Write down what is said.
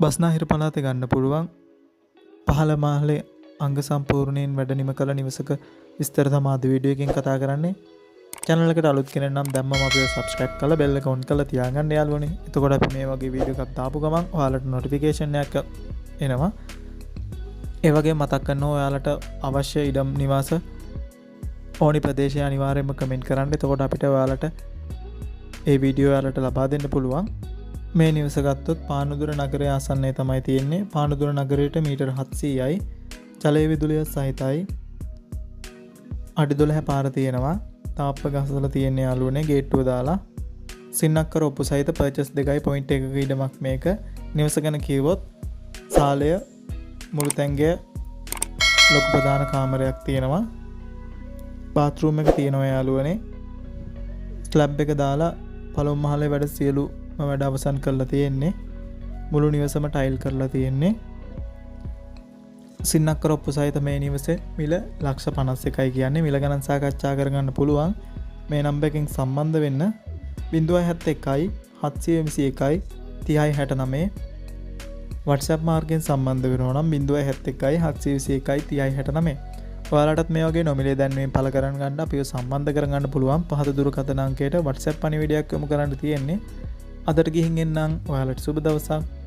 බස්නාහිර පළාතේ ගන්න පුළුවන් පහළ මහලේ අංග සම්පූර්ණයෙන් වැඩ නිම කළ නිවසක විස්තර තමයි අද වීඩියෝ එකෙන් කතා කරන්නේ. channel එකට අලුත් කෙනෙක් නම් දැම්මම අපිව subscribe කරලා bell එක on කරලා තියාගන්න යාළුවනේ. එතකොට අපි මේ වගේ වීඩියෝ එකක් දාපු ගමන් ඔයාලට notification එකක් එනවා. ඒ වගේ මතක් කරනවා ඔයාලට අවශ්‍ය ඉඩම් නිවාස ඕනි ප්‍රදේශය අනිවාර්යයෙන්ම කමෙන්ට් කරන්න. එතකොට අපිට ඔයාලට ඒ වීඩියෝ ඔයාලට ලබා දෙන්න පුළුවන්. මේ නිවස ගත්තොත් පානුදුර නගරය ආසන්නයේ තමයි තියෙන්නේ. පානුදුර නගරයට මීටර් 700යි. ජලය විදුලිය සහිතයි. අඩි 12 පාර තියෙනවා. තාප්ප ගසලා තියෙන යාළුවනේ ගේට්ටුව දාලා. සින්නක්කර ඔප්පු සහිත පර්චස් 2.1ක ඉඩමක් මේක. නිවස ගැන කිව්වොත් සාලය මුළු තැන්ගේ ලොකු ප්‍රධාන කාමරයක් තියෙනවා. බාත්රූම් එක තියෙනවා යාළුවනේ. ස්ලැබ් එක දාලා පළමු මහලේ වැඩ සියලු වැඩ අවසන් කරලා තියෙන්නේ. මුළු නිවසම ටයිල් කරලා තියෙන්නේ. සින්නක්කර ඔප්පු සහිත මේ නිවසේ මිල 51යි කියන්නේ. මිල ගණන් සාකච්ඡා කරගන්න පුළුවන්. මේ නම්බර් එකෙන් සම්බන්ධ වෙන්න 071යි 721යි 3069 WhatsApp මාර්ගයෙන් සම්බන්ධ වෙනවා නම් 071යි 721යි 3069. ඔයාලටත් මේ වගේ නොමිලේ දැන්වීම් පළ කරන්න ගන්න අපිව සම්බන්ධ කරගන්න පුළුවන්. පහත දුරකථන අංකයට WhatsApp පණිවිඩයක් යොමු කරන්න තියෙන්නේ. අදට ගිහින් එන්නම්. ඔයාලට සුබ දවසක්.